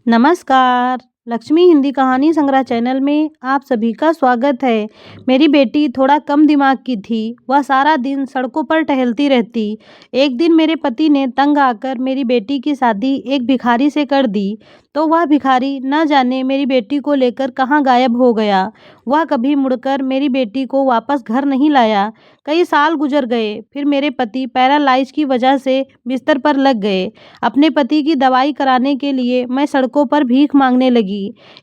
नमस्कार। लक्ष्मी हिंदी कहानी संग्रह चैनल में आप सभी का स्वागत है। मेरी बेटी थोड़ा कम दिमाग की थी। वह सारा दिन सड़कों पर टहलती रहती। एक दिन मेरे पति ने तंग आकर मेरी बेटी की शादी एक भिखारी से कर दी, तो वह भिखारी न जाने मेरी बेटी को लेकर कहाँ गायब हो गया। वह कभी मुड़कर मेरी बेटी को वापस घर नहीं लाया। कई साल गुजर गए, फिर मेरे पति पैरालाइज की वजह से बिस्तर पर लग गए। अपने पति की दवाई कराने के लिए मैं सड़कों पर भीख मांगने लगी।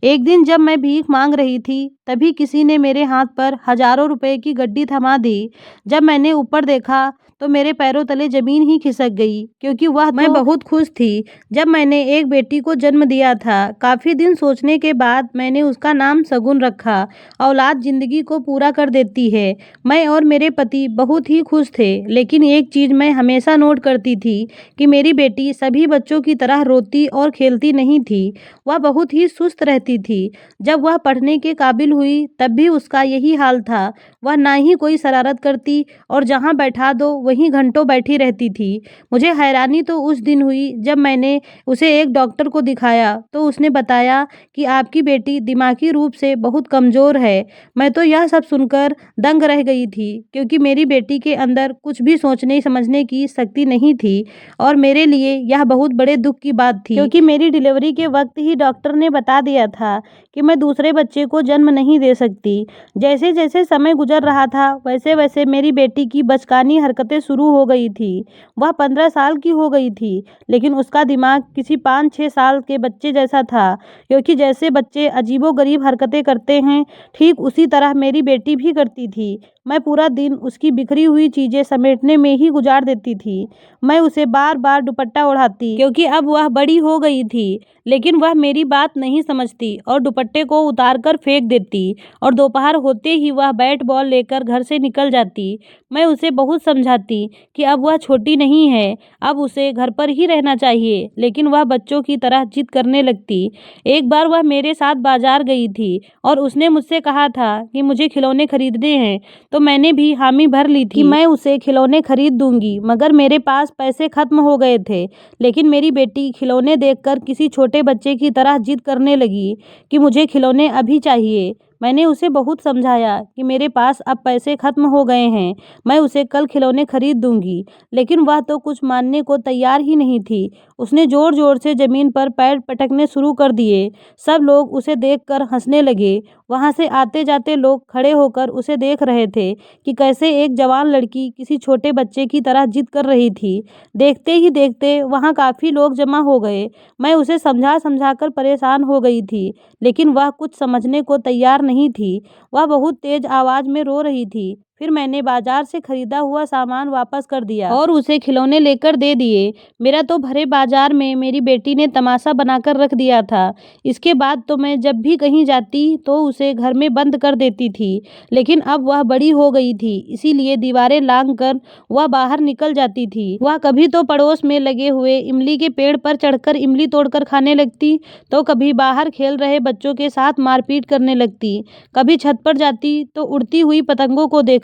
एक दिन जब मैं भीख मांग रही थी, तभी किसी ने मेरे हाथ पर हजारों रुपए की गड्डी थमा दी। जब मैंने ऊपर देखा तो मेरे पैरों तले जमीन ही खिसक गई, क्योंकि मैं बहुत खुश थी जब मैंने एक बेटी को जन्म दिया था। काफी दिन सोचने के बाद मैंने उसका नाम शगुन रखा। औलाद जिंदगी को पूरा कर देती है। मैं और मेरे पति बहुत ही खुश थे, लेकिन एक चीज मैं हमेशा नोट करती थी कि मेरी बेटी सभी बच्चों की तरह रोती और खेलती नहीं थी। वह बहुत ही सुस्त रहती थी। जब वह पढ़ने के काबिल हुई तब भी उसका यही हाल था। वह ना ही कोई शरारत करती और जहाँ बैठा दो वहीं घंटों बैठी रहती थी। मुझे हैरानी तो उस दिन हुई जब मैंने उसे एक डॉक्टर को दिखाया तो उसने बताया कि आपकी बेटी दिमागी रूप से बहुत कमजोर है। मैं तो यह सब सुनकर दंग रह गई थी, क्योंकि मेरी बेटी के अंदर कुछ भी सोचने समझने की शक्ति नहीं थी और मेरे लिए यह बहुत बड़े दुख की बात थी, क्योंकि मेरी डिलीवरी के वक्त ही डॉक्टर ने बता दिया था कि मैं दूसरे बच्चे को जन्म नहीं दे सकती। जैसे जैसे समय गुजर रहा था वैसे वैसे मेरी बेटी की बचकानी हरकतें शुरू हो गई थी। वह 15 साल की हो गई थी, लेकिन उसका दिमाग किसी 5-6 साल के बच्चे जैसा था, क्योंकि जैसे बच्चे अजीबोगरीब हरकतें करते हैं, ठीक उसी तरह मेरी बेटी भी करती थी। मैं पूरा दिन उसकी बिखरी हुई चीजें समेटने में ही गुजार देती थी। मैं उसे बार बार दुपट्टा ओढ़ाती, क्योंकि अब वह बड़ी हो गई थी, लेकिन वह मेरी बात नहीं समझती और दुपट्टे को उतार कर फेंक देती और दोपहर होते ही वह बैट बॉल लेकर घर से निकल जाती। मैं उसे बहुत समझाती कि अब वह छोटी नहीं है, अब उसे घर पर ही रहना चाहिए, लेकिन वह बच्चों की तरह जिद करने लगती। एक बार वह मेरे साथ बाजार गई थी और उसने मुझसे कहा था कि मुझे खिलौने खरीदने हैं, तो मैंने भी हामी भर ली थी कि मैं उसे खिलौने खरीद दूंगी, मगर मेरे पास पैसे खत्म हो गए थे। लेकिन मेरी बेटी खिलौने देखकर किसी छोटे बच्चे की तरह जिद करने लगी कि मुझे खिलौने अभी चाहिए। मैंने उसे बहुत समझाया कि मेरे पास अब पैसे खत्म हो गए हैं, मैं उसे कल खिलौने खरीद दूंगी, लेकिन वह तो कुछ मानने को तैयार ही नहीं थी। उसने जोर जोर से जमीन पर पैर पटकने शुरू कर दिए। सब लोग उसे देखकर हंसने लगे। वहां से आते जाते लोग खड़े होकर उसे देख रहे थे कि कैसे एक जवान लड़की किसी छोटे बच्चे की तरह जिद कर रही थी। देखते ही देखते वहां काफी लोग जमा हो गए। मैं उसे समझा समझा कर परेशान हो गई थी, लेकिन वह कुछ समझने को तैयार नहीं थी। वह बहुत तेज आवाज में रो रही थी। फिर मैंने बाजार से खरीदा हुआ सामान वापस कर दिया और उसे खिलौने लेकर दे दिए। मेरा तो भरे बाजार में मेरी बेटी ने तमाशा बनाकर रख दिया था। इसके बाद तो मैं जब भी कहीं जाती तो उसे घर में बंद कर देती थी, लेकिन अब वह बड़ी हो गई थी, इसीलिए दीवारें लांघ कर वह बाहर निकल जाती थी। वह कभी तो पड़ोस में लगे हुए इमली के पेड़ पर चढ़कर इमली तोड़कर खाने लगती, तो कभी बाहर खेल रहे बच्चों के साथ मारपीट करने लगती। कभी छत पर जाती तो उड़ती हुई पतंगों को देखती।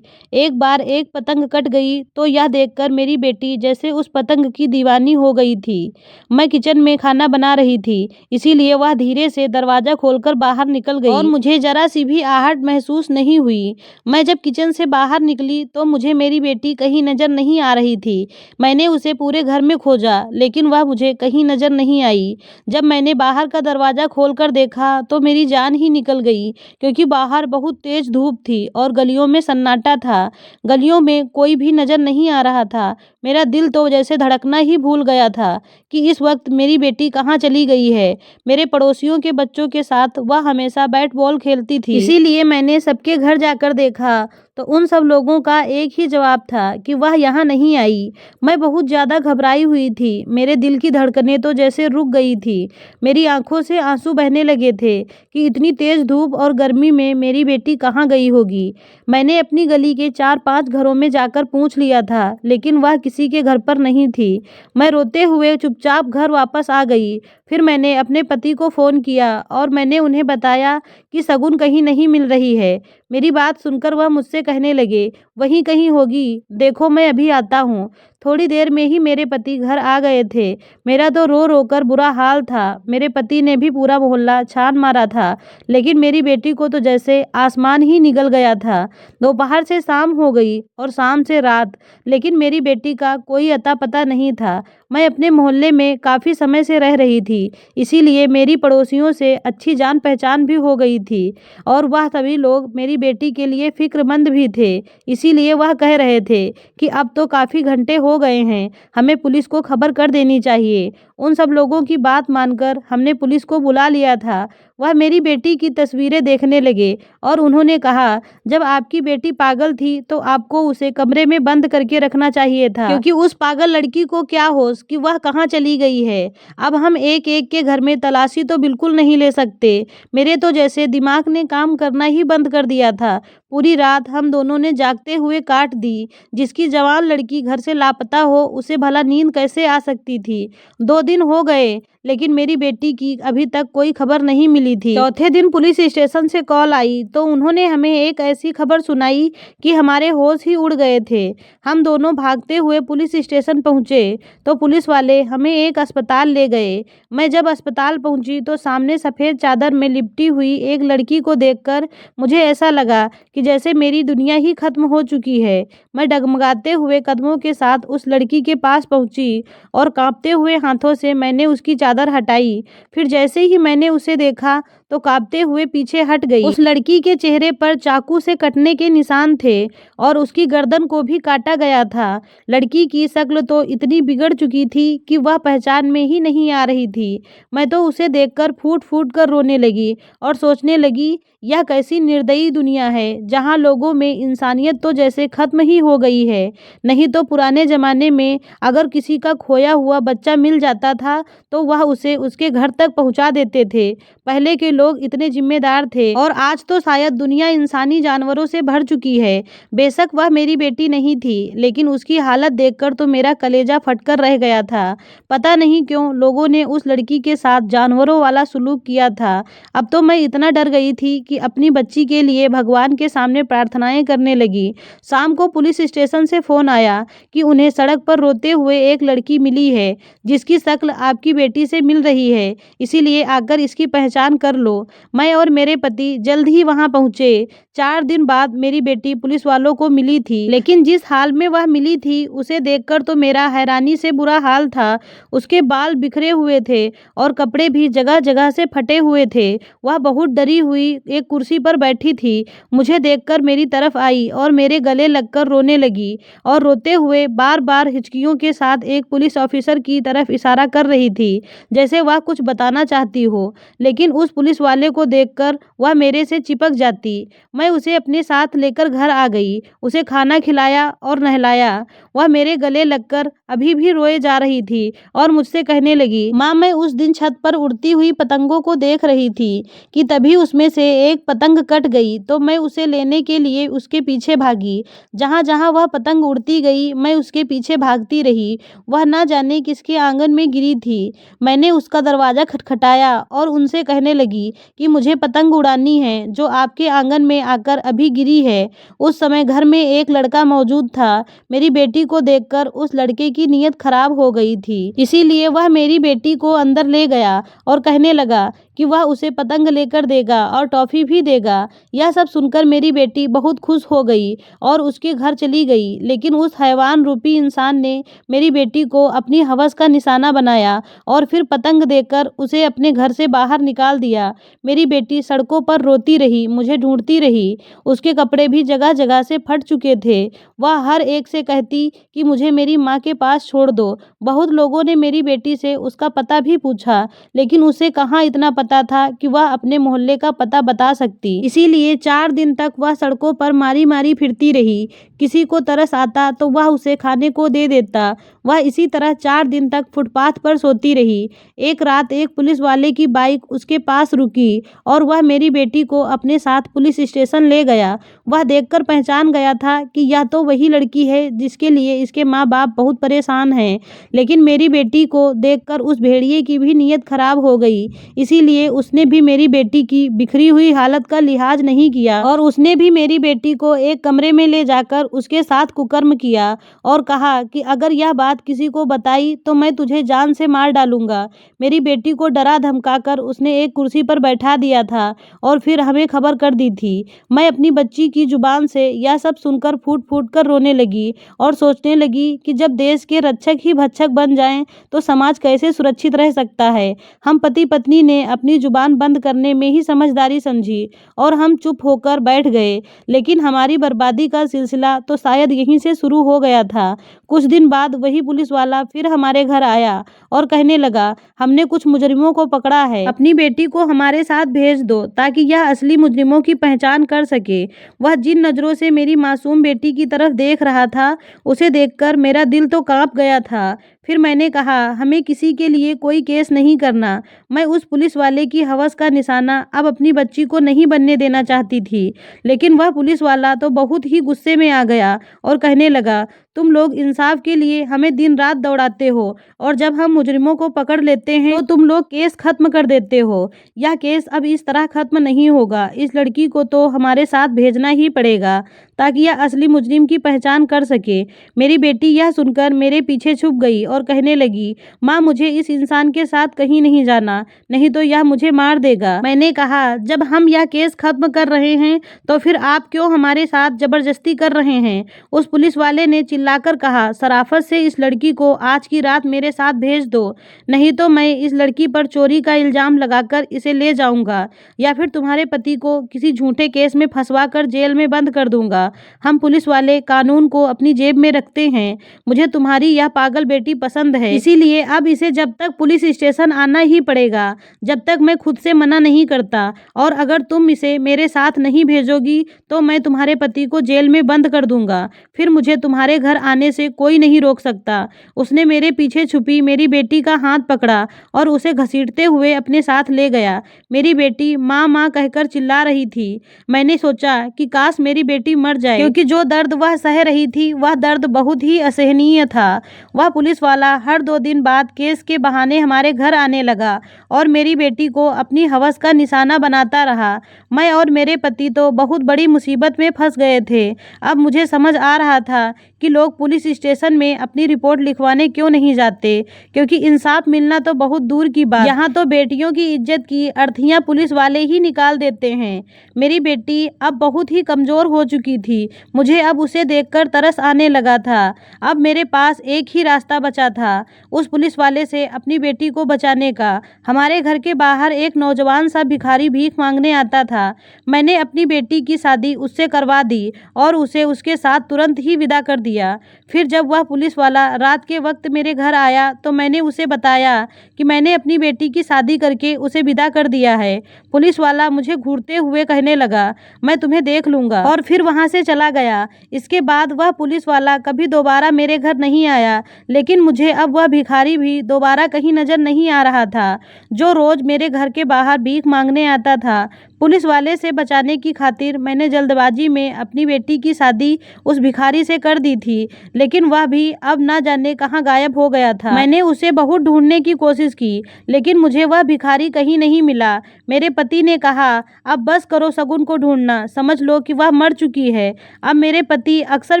एक बार एक पतंग कट गई तो यह देखकर मेरी बेटी जैसे उस पतंग की दीवानी हो गई थी। मैं किचन में खाना बना रही थी, इसीलिए वह धीरे से दरवाजा खोलकर बाहर निकल गई और मुझे जरा सी भी आहट महसूस नहीं हुई। मैं जब किचन से बाहर निकली तो मुझे मेरी बेटी कहीं नजर नहीं आ रही थी। मैंने उसे पूरे घर में खोजा, लेकिन वह मुझे कहीं नजर नहीं आई। जब मैंने बाहर का दरवाजा खोलकर देखा तो मेरी जान ही निकल गई, क्योंकि बाहर बहुत तेज धूप थी और गलियों में सन्नाटा था। गलियों में कोई भी नजर नहीं आ रहा था। मेरा दिल तो जैसे धड़कना ही भूल गया था कि इस वक्त मेरी बेटी कहाँ चली गई है। मेरे पड़ोसियों के बच्चों के साथ वह हमेशा बैट बॉल खेलती थी, इसीलिए मैंने सबके घर जाकर देखा तो उन सब लोगों का एक ही जवाब था कि वह यहाँ नहीं आई। मैं बहुत ज़्यादा घबराई हुई थी। मेरे दिल की धड़कनें तो जैसे रुक गई थी। मेरी आंखों से आंसू बहने लगे थे कि इतनी तेज धूप और गर्मी में मेरी बेटी कहाँ गई होगी। मैंने अपनी गली के 4-5 घरों में जाकर पूछ लिया था, लेकिन वह किसी के घर पर नहीं थी। मैं रोते हुए चुपचाप घर वापस आ गई। फिर मैंने अपने पति को फ़ोन किया और मैंने उन्हें बताया कि शगुन कहीं नहीं मिल रही है। मेरी बात सुनकर वह मुझसे कहने लगे, वहीं कहीं होगी, देखो मैं अभी आता हूँ। थोड़ी देर में ही मेरे पति घर आ गए थे। मेरा तो रो रो कर बुरा हाल था। मेरे पति ने भी पूरा मोहल्ला छान मारा था, लेकिन मेरी बेटी को तो जैसे आसमान ही निगल गया था। दोपहर से शाम हो गई और शाम से रात, लेकिन मेरी बेटी का कोई अता पता नहीं था। मैं अपने मोहल्ले में काफ़ी समय से रह रही थी, इसीलिए मेरी पड़ोसियों से अच्छी जान पहचान भी हो गई थी और वह सभी लोग मेरी बेटी के लिए फ़िक्रमंद भी थे। इसीलिए वह कह रहे थे कि अब तो काफ़ी घंटे हो गए हैं, हमें पुलिस को खबर कर देनी चाहिए। उन सब लोगों की बात मानकर हमने पुलिस को बुला लिया था। वह मेरी बेटी की तस्वीरें देखने लगे और उन्होंने कहा, जब आपकी बेटी पागल थी तो आपको उसे कमरे में बंद करके रखना चाहिए था, क्योंकि उस पागल लड़की को क्या होश कि वह कहाँ चली गई है। अब हम एक एक के घर में तलाशी तो बिल्कुल नहीं ले सकते। मेरे तो जैसे दिमाग ने काम करना ही बंद कर दिया था। पूरी रात हम दोनों ने जागते हुए काट दी। जिसकी जवान लड़की घर से लापता हो, उसे भला नींद कैसे आ सकती थी। 2 दिन हो गए, लेकिन मेरी बेटी की अभी तक कोई खबर नहीं मिली थी। चौथे दिन पुलिस स्टेशन से कॉल आई तो उन्होंने हमें एक ऐसी खबर सुनाई कि हमारे होश ही उड़ गए थे। हम दोनों भागते हुए पुलिस स्टेशन पहुंचे तो पुलिस वाले हमें एक अस्पताल ले गए। मैं जब अस्पताल पहुंची तो सामने सफ़ेद चादर में लिपटी हुई एक लड़की को देखकर मुझे ऐसा लगा कि जैसे मेरी दुनिया ही खत्म हो चुकी है। मैं डगमगाते हुए कदमों के साथ उस लड़की के पास पहुंची और कांपते हुए हाथों से मैंने उसकी चादर हटाई। फिर जैसे ही मैंने उसे देखा तो कांपते हुए पीछे हट गई। उस लड़की के चेहरे पर चाकू से कटने के निशान थे और उसकी गर्दन को भी काटा गया था। लड़की की शक्ल तो इतनी बिगड़ चुकी थी कि वह पहचान में ही नहीं आ रही थी। मैं तो उसे देखकर फूट फूट कर रोने लगी और सोचने लगी, यह कैसी निर्दयी दुनिया है जहाँ लोगों में इंसानियत तो जैसे खत्म ही हो गई है। नहीं तो पुराने ज़माने में अगर किसी का खोया हुआ बच्चा मिल जाता था तो वह उसे उसके घर तक पहुंचा देते थे। पहले के लोग इतने जिम्मेदार थे और आज तो शायद दुनिया इंसानी जानवरों से भर चुकी है। बेशक वह मेरी बेटी नहीं थी, लेकिन उसकी हालत देखकर तो मेरा कलेजा फटकर रह गया था। पता नहीं क्यों लोगों ने उस लड़की के साथ जानवरों वाला सलूक किया था। अब तो मैं इतना डर गई थी कि अपनी बच्ची के लिए भगवान के सामने प्रार्थनाएं करने लगी। शाम को पुलिस स्टेशन से फ़ोन आया कि उन्हें सड़क पर रोते हुए एक लड़की मिली है जिसकी शक्ल आपकी बेटी से मिल रही है, इसीलिए आकर इसकी पहचान कर लो। मैं और मेरे पति जल्द ही वहां पहुंचे। 4 दिन बाद मेरी बेटी पुलिस वालों को मिली थी, लेकिन जिस हाल में वह मिली थी उसे देखकर तो मेरा हैरानी से बुरा हाल था। उसके बाल बिखरे हुए थे और कपड़े भी जगह जगह से फटे हुए थे। वह बहुत डरी हुई एक कुर्सी पर बैठी थी। मुझे देखकर मेरी तरफ आई और मेरे गले लगकर रोने लगी और रोते हुए बार बार हिचकियों के साथ एक पुलिस ऑफिसर की तरफ इशारा कर रही थी, जैसे वह कुछ बताना चाहती हो। लेकिन उस पुलिस वाले को देखकर वह मेरे से चिपक जाती। मैं उसे अपने साथ लेकर घर आ गई, उसे खाना खिलाया और नहलाया। वह मेरे गले लगकर अभी भी रोए जा रही थी और मुझसे कहने लगी, माँ मैं उस दिन छत पर उड़ती हुई पतंगों को देख रही थी कि तभी उसमें से एक पतंग कट गई तो मैं उसे लेने के लिए उसके पीछे भागी। जहाँ जहाँ वह पतंग उड़ती गई मैं उसके पीछे भागती रही। वह ना जाने किसके आंगन में गिरी थी। मैंने उसका दरवाज़ा खटखटाया और उनसे कहने लगी कि मुझे पतंग उड़ानी है जो आपके आंगन में आकर अभी गिरी है। उस समय घर में एक लड़का मौजूद था। मेरी बेटी को देखकर उस लड़के की नीयत खराब हो गई थी, इसीलिए वह मेरी बेटी को अंदर ले गया और कहने लगा कि वह उसे पतंग लेकर देगा और टॉफ़ी भी देगा। यह सब सुनकर मेरी बेटी बहुत खुश हो गई और उसके घर चली गई। लेकिन उस हैवान रूपी इंसान ने मेरी बेटी को अपनी हवस का निशाना बनाया और फिर पतंग देकर उसे अपने घर से बाहर निकाल दिया। मेरी बेटी सड़कों पर रोती रही, मुझे ढूंढती रही। उसके कपड़े भी जगह जगह से फट चुके थे। वह हर एक से कहती कि मुझे मेरी माँ के पास छोड़ दो। बहुत लोगों ने मेरी बेटी से उसका पता भी पूछा, लेकिन उसे कहाँ इतना पता था कि वह अपने मोहल्ले का पता बता सकती। इसीलिए 4 दिन तक वह सड़कों पर मारी मारी फिरती रही। किसी को तरस आता तो वह उसे खाने को दे देता। वह इसी तरह 4 दिन तक फुटपाथ पर सोती रही। एक रात एक पुलिस वाले की बाइक उसके पास रुकी। रुकी और वह मेरी बेटी को अपने साथ पुलिस स्टेशन ले गया। वह देखकर पहचान गया था कि यह तो वही लड़की है जिसके लिए इसके माँ बाप बहुत परेशान हैं। लेकिन मेरी बेटी को देखकर उस भेड़िए की भी नीयत खराब हो गई, इसीलिए उसने भी मेरी बेटी की बिखरी हुई हालत का लिहाज नहीं किया और उसने भी मेरी बेटी को एक कमरे में ले जाकर उसके साथ कुकर्म किया और कहा कि अगर यह बात किसी को बताई तो मैं तुझे जान से मार डालूंगा। मेरी बेटी को डरा धमकाकर उसने एक कुर्सी पर बैठा दिया था और फिर हमें खबर कर दी थी। मैं अपनी बच्ची की जुबान से यह सब सुनकर फूट फूट कर रोने लगी और सोचने लगी कि जब देश के रक्षक ही भक्षक बन जाएं तो समाज कैसे सुरक्षित रह सकता है। हम पति पत्नी ने अपनी जुबान बंद करने में ही समझदारी समझी और हम चुप होकर बैठ गए, लेकिन हमारी बर्बादी का सिलसिला तो शायद यहीं से शुरू हो गया था। कुछ दिन बाद वही पुलिस वाला फिर हमारे घर आया और कहने लगा, हमने कुछ मुजरिमों को पकड़ा है, अपनी बेटी को हमारे साथ भेज दो ताकि यह असली मुजरिमों की पहचान कर सके। वह जिन नज़रों से मेरी मासूम बेटी की तरफ देख रहा था, उसे देखकर मेरा दिल तो कांप गया था। फिर मैंने कहा, हमें किसी के लिए कोई केस नहीं करना। मैं उस पुलिस वाले की हवस का निशाना अब अपनी बच्ची को नहीं बनने देना चाहती थी, लेकिन वह पुलिस वाला तो बहुत ही गुस्से में आ गया और कहने लगा, तुम लोग इंसाफ के लिए हमें दिन रात दौड़ाते हो और जब हम मुजरिमों को पकड़ लेते हैं तो तुम लोग केस खत्म कर देते हो। यह केस अब इस तरह खत्म नहीं होगा। इस लड़की को तो हमारे साथ भेजना ही पड़ेगा ताकि यह असली मुजरिम की पहचान कर सके। मेरी बेटी यह सुनकर मेरे पीछे छुप गई और कहने लगी, माँ मुझे इस इंसान के साथ कहीं नहीं जाना, नहीं तो यह मुझे मार देगा। मैंने कहा, जब हम यह केस खत्म कर रहे हैं तो फिर आप क्यों हमारे साथ जबरदस्ती कर रहे हैं? उस पुलिस वाले ने चिल्लाकर कहा, शराफत से इस लड़की को आज की रात मेरे साथ भेज दो, नहीं तो मैं इस लड़की पर चोरी का इल्जाम लगाकर इसे ले जाऊंगा या फिर तुम्हारे पति को किसी झूठे केस में फंसवा कर जेल में बंद कर दूंगा। हम पुलिस वाले कानून को अपनी जेब में रखते हैं। मुझे तुम्हारी यह पागल बेटी पसंद है, इसीलिए अब इसे जब तक पुलिस स्टेशन आना ही पड़ेगा, जब तक मैं खुद से मना नहीं करता। और अगर तुम इसे मेरे साथ नहीं भेजोगी तो मैं तुम्हारे पति को जेल में बंद कर दूंगा। फिर मुझे तुम्हारे घर आने से कोई नहीं रोक सकता। उसने मेरे पीछे छुपी मेरी बेटी का हाथ पकड़ा और उसे घसीटते हुए अपने साथ ले गया। मेरी बेटी माँ माँ कहकर चिल्ला रही थी। मैंने सोचा कि काश मेरी बेटी मर जाए, क्योंकि जो दर्द वह सह रही थी वह दर्द बहुत ही असहनीय था। वह पुलिस वाला हर 2 दिन बाद केस के बहाने हमारे घर आने लगा और मेरी बेटी को अपनी हवस का निशाना बनाता रहा। मैं और मेरे पति तो बहुत बड़ी मुसीबत में फंस गए थे। अब मुझे समझ आ रहा था कि लोग पुलिस स्टेशन में अपनी रिपोर्ट लिखवाने क्यों नहीं जाते, क्योंकि इंसाफ मिलना तो बहुत दूर की बात, यहाँ तो बेटियों की इज्जत की अर्थियाँ पुलिस वाले ही निकाल देते हैं। मेरी बेटी अब बहुत ही कमज़ोर हो चुकी थी। मुझे अब उसे देखकर तरस आने लगा था। अब मेरे पास एक ही रास्ता बचा था, उस पुलिस वाले से अपनी बेटी को बचाने का। हमारे घर के बाहर एक नौजवान सा भिखारी भीख मांगने आता था। मैंने अपनी बेटी की शादी उससे करवा दी और उसे उसके साथ तुरंत ही विदा कर दिया। फिर जब वह पुलिस वाला रात के वक्त मेरे घर आया तो मैंने उसे बताया कि मैंने अपनी बेटी की शादी करके उसे विदा कर दिया है। पुलिस वाला मुझे घूरते हुए कहने लगा, मैं तुम्हें देख लूँगा, और फिर वहाँ से चला गया। इसके बाद वह पुलिस वाला कभी दोबारा मेरे घर नहीं आया, लेकिन मुझे अब वह भिखारी भी दोबारा कहीं नज़र नहीं आ रहा था, जो रोज़ मेरे घर के बाहर भीख मांगने आता था। पुलिस वाले से बचाने की खातिर मैंने जल्दबाजी में अपनी बेटी की शादी उस भिखारी से कर दी थी, लेकिन वह भी अब ना जाने कहाँ गायब हो गया था। मैंने उसे बहुत ढूंढने की कोशिश की, लेकिन मुझे वह भिखारी कहीं नहीं मिला। मेरे पति ने कहा, अब बस करो शगुन को ढूंढना, समझ लो कि वह मर चुकी है। अब मेरे पति अक्सर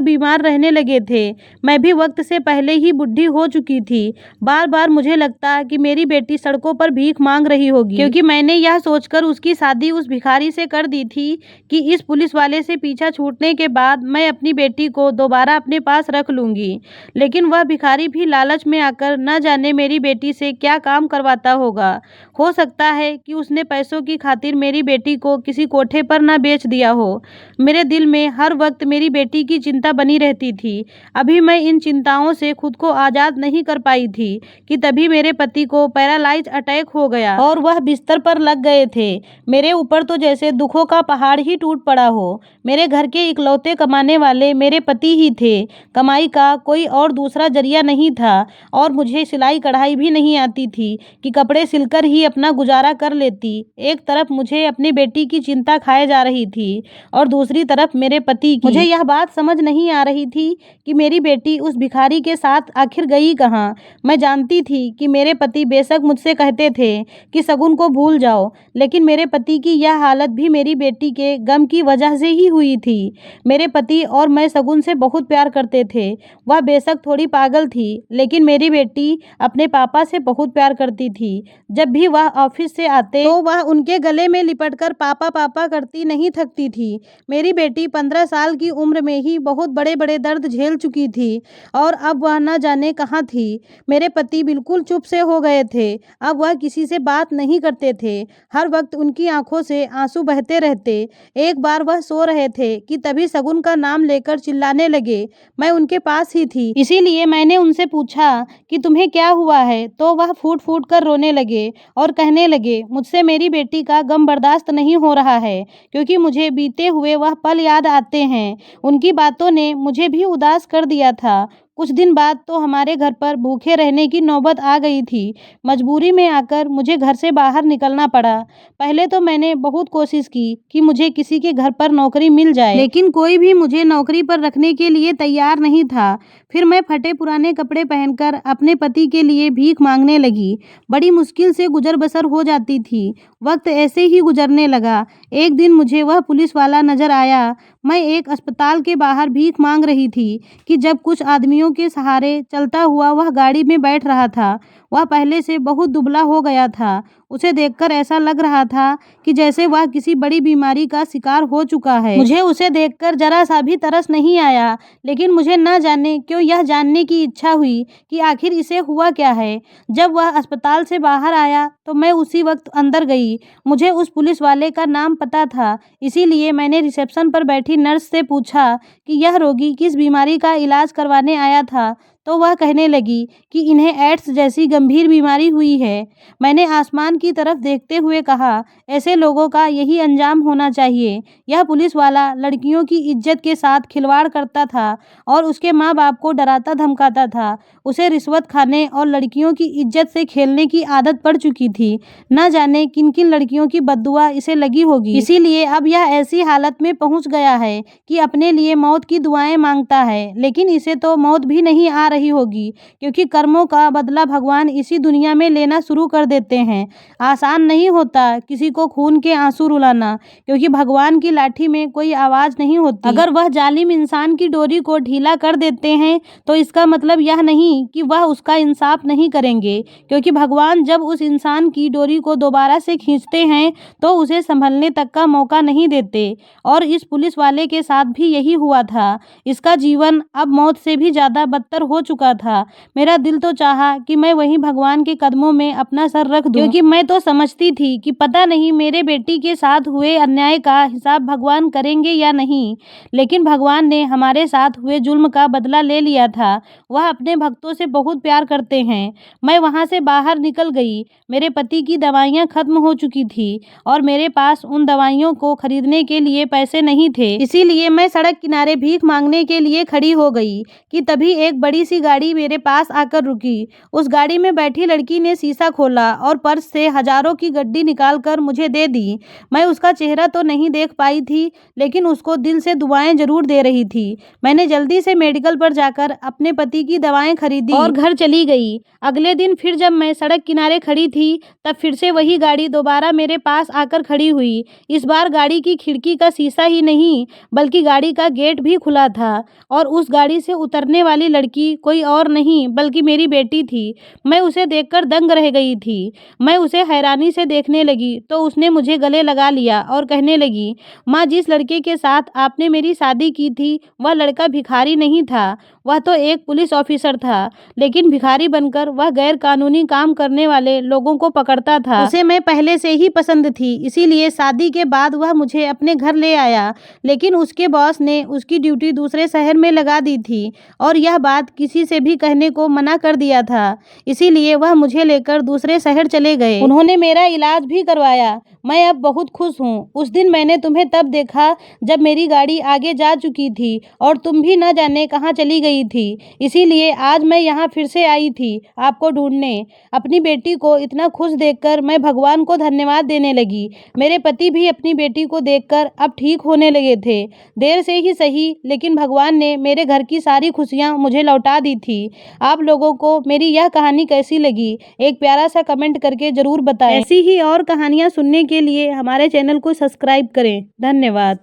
बीमार रहने लगे थे। मैं भी वक्त से पहले ही बुढ़ी हो चुकी थी। बार बार मुझे लगता कि मेरी बेटी सड़कों पर भीख मांग रही होगी, क्योंकि मैंने यह सोचकर उसकी शादी उस भिखारी से कर दी थी कि इस पुलिस वाले से पीछा छूटने के बाद मैं अपनी बेटी को दोबारा अपने पास रख लूँगी। लेकिन वह भिखारी भी लालच में आकर न जाने मेरी बेटी से क्या काम करवाता होगा। हो सकता है कि उसने पैसों की खातिर मेरी बेटी को किसी कोठे पर न बेच दिया हो। मेरे दिल में हर वक्त मेरी बेटी की चिंता बनी रहती थी। अभी मैं इन चिंताओं से खुद को आज़ाद नहीं कर पाई थी कि तभी मेरे पति को पैरालाइज अटैक हो गया और वह बिस्तर पर लग गए थे। मेरे ऊपर तो जैसे दुखों का पहाड़ ही टूट पड़ा हो। मेरे घर के इकलौते कमाने वाले मेरे पति ही थे। कमाई का कोई और दूसरा जरिया नहीं था और मुझे सिलाई कढ़ाई भी नहीं आती थी कि कपड़े सिलकर ही अपना गुजारा कर लेती। एक तरफ मुझे अपनी बेटी की चिंता खाए जा रही थी और दूसरी तरफ मेरे पति की। मुझे यह बात समझ नहीं आ रही थी कि मेरी बेटी उस भिखारी के साथ आखिर गई कहाँ। मैं जानती थी कि मेरे पति बेशक मुझसे कहते थे कि शगुन को भूल जाओ, लेकिन मेरे पति की यह हालत भी मेरी बेटी के गम की वजह से ही हुई थी। मेरे पति और मैं शगुन से बहुत प्यार करते थे। वह बेशक थोड़ी पागल थी, लेकिन मेरी बेटी अपने पापा से बहुत प्यार करती थी। जब भी वह ऑफिस से आते तो वह उनके गले में लिपटकर पापा पापा करती नहीं थकती थी। मेरी बेटी 15 साल की उम्र में ही बहुत बड़े बड़े दर्द झेल चुकी थी और अब वह न जाने कहाँ थी। मेरे पति बिल्कुल चुप से हो गए थे। अब वह किसी से बात नहीं करते थे। हर वक्त उनकी आंखों से आंसू बहते रहते। एक बार वह सो रहे थे कि तभी शगुन का नाम लेकर चिल्लाने लगे। मैं उनके पास ही थी, इसीलिए मैंने उनसे पूछा कि तुम्हें क्या हुआ है, तो वह फूट फूट कर रोने लगे और कहने लगे, मुझसे मेरी बेटी का गम बर्दाश्त नहीं हो रहा है, क्योंकि मुझे बीते हुए वह पल याद आते हैं। उनकी बातों ने मुझे भी उदास कर दिया था। कुछ दिन बाद तो हमारे घर पर भूखे रहने की नौबत आ गई थी। मजबूरी में आकर मुझे घर से बाहर निकलना पड़ा। पहले तो मैंने बहुत कोशिश की कि मुझे किसी के घर पर नौकरी मिल जाए, लेकिन कोई भी मुझे नौकरी पर रखने के लिए तैयार नहीं था। फिर मैं फटे पुराने कपड़े पहनकर अपने पति के लिए भीख मांगने लगी। बड़ी मुश्किल से गुजर बसर हो जाती थी। वक्त ऐसे ही गुजरने लगा। एक दिन मुझे वह पुलिस वाला नजर आया। मैं एक अस्पताल के बाहर भीख मांग रही थी कि जब कुछ आदमियों के सहारे चलता हुआ वह गाड़ी में बैठ रहा था। वह पहले से बहुत दुबला हो गया था। उसे देखकर ऐसा लग रहा था कि जैसे वह किसी बड़ी बीमारी का शिकार हो चुका है। मुझे उसे देखकर जरा सा भी तरस नहीं आया, लेकिन मुझे न जाने क्यों यह जानने की इच्छा हुई कि आखिर इसे हुआ क्या है। जब वह अस्पताल से बाहर आया तो मैं उसी वक्त अंदर गई। मुझे उस पुलिस वाले का नाम पता था, इसीलिए मैंने रिसेप्शन पर बैठी नर्स से पूछा कि यह रोगी किस बीमारी का इलाज करवाने आया था। तो वह कहने लगी कि इन्हें एड्स जैसी गंभीर बीमारी हुई है। मैंने आसमान की तरफ देखते हुए कहा, ऐसे लोगों का यही अंजाम होना चाहिए। यह पुलिस वाला लड़कियों की इज्जत के साथ खिलवाड़ करता था और उसके माँ बाप को डराता धमकाता था। उसे रिश्वत खाने और लड़कियों की इज्जत से खेलने की आदत पड़ चुकी थी। न जाने किन किन लड़कियों की बद्दुआ इसे लगी होगी, इसीलिए अब यह ऐसी हालत में पहुंच गया है कि अपने लिए मौत की दुआएं मांगता है। लेकिन इसे तो मौत भी नहीं आ रही होगी, क्योंकि कर्मों का बदला भगवान इसी दुनिया में लेना शुरू कर देते हैं। आसान नहीं होता किसी को खून के आंसू रुलाना, क्योंकि भगवान की लाठी में कोई आवाज नहीं होती। अगर वह जालिम इंसान की डोरी को ढीला कर देते हैं तो इसका मतलब यह नहीं कि वह उसका इंसाफ नहीं करेंगे, क्योंकि भगवान जब उस इंसान की डोरी को दोबारा से खींचते हैं तो उसे संभलने तक का मौका नहीं देते। और इस पुलिस वाले के साथ भी यही हुआ था। इसका जीवन अब मौत से भी ज्यादा बदतर हो चुका था। मेरा दिल तो चाहा कि मैं वहीं भगवान के कदमों में अपना सर रख दूं, क्योंकि मैं तो समझती थी कि पता नहीं मेरे बेटी के साथ हुए अन्याय का हिसाब भगवान करेंगे या नहीं। लेकिन भगवान ने हमारे साथ हुए जुल्म का बदला ले लिया था। वह अपने भक्तों से बहुत प्यार करते हैं। मैं वहां से बाहर निकल गई। मेरे पति की दवाइयां खत्म हो चुकी थी और मेरे पास उन दवाइयों को खरीदने के लिए पैसे नहीं थे। इसीलिए मैं सड़क किनारे भीख मांगने के लिए खड़ी हो गई कि तभी एक बड़ी सी गाड़ी मेरे पास आकर रुकी। उस गाड़ी में बैठी लड़की ने शीशा खोला और पर्स से हजारों की गड्डी निकालकर मुझे दे दी। मैं उसका चेहरा तो नहीं देख पाई थी, लेकिन उसको दिल से दुआएं जरूर दे रही थी। मैंने जल्दी से मेडिकल पर जाकर अपने पति की दवाएं खरीदी और घर चली गई। अगले दिन फिर जब मैं सड़क किनारे खड़ी थी, तब फिर से वही गाड़ी दोबारा मेरे पास आकर खड़ी हुई। इस बार गाड़ी की खिड़की का शीशा ही नहीं, बल्कि गाड़ी का गेट भी खुला था और उस गाड़ी से उतरने वाली लड़की कोई और नहीं बल्कि मेरी बेटी थी। मैं उसे देखकर दंग रह गई थी। मैं उसे हैरानी से देखने लगी तो उसने मुझे गले लगा लिया और कहने लगी, माँ, जिस लड़के के साथ आपने मेरी शादी की थी वह लड़का भिखारी नहीं था, वह तो एक पुलिस ऑफिसर था। लेकिन भिखारी बनकर वह गैर कानूनी काम करने वाले लोगों को पकड़ता था। उसे मैं पहले से ही पसंद थी, इसीलिए शादी के बाद वह मुझे अपने घर ले आया। लेकिन उसके बॉस ने उसकी ड्यूटी दूसरे शहर में लगा दी थी और यह बात किसी किसी से भी कहने को मना कर दिया था, इसीलिए वह मुझे लेकर दूसरे शहर चले गए। उन्होंने मेरा इलाज भी करवाया। मैं अब बहुत खुश हूँ। उस दिन मैंने तुम्हें तब देखा जब मेरी गाड़ी आगे जा चुकी थी और तुम भी न जाने कहाँ चली गई थी। इसीलिए आज मैं यहाँ फिर से आई थी आपको ढूंढने। अपनी बेटी को इतना खुश देखकर मैं भगवान को धन्यवाद देने लगी। मेरे पति भी अपनी बेटी को देखकर अब ठीक होने लगे थे। देर से ही सही, लेकिन भगवान ने मेरे घर की सारी खुशियाँ मुझे लौटा दी थी। आप लोगों को मेरी यह कहानी कैसी लगी, एक प्यारा सा कमेंट करके ज़रूर बताएं। ऐसी ही और कहानियाँ सुनने के लिए हमारे चैनल को सब्सक्राइब करें। धन्यवाद।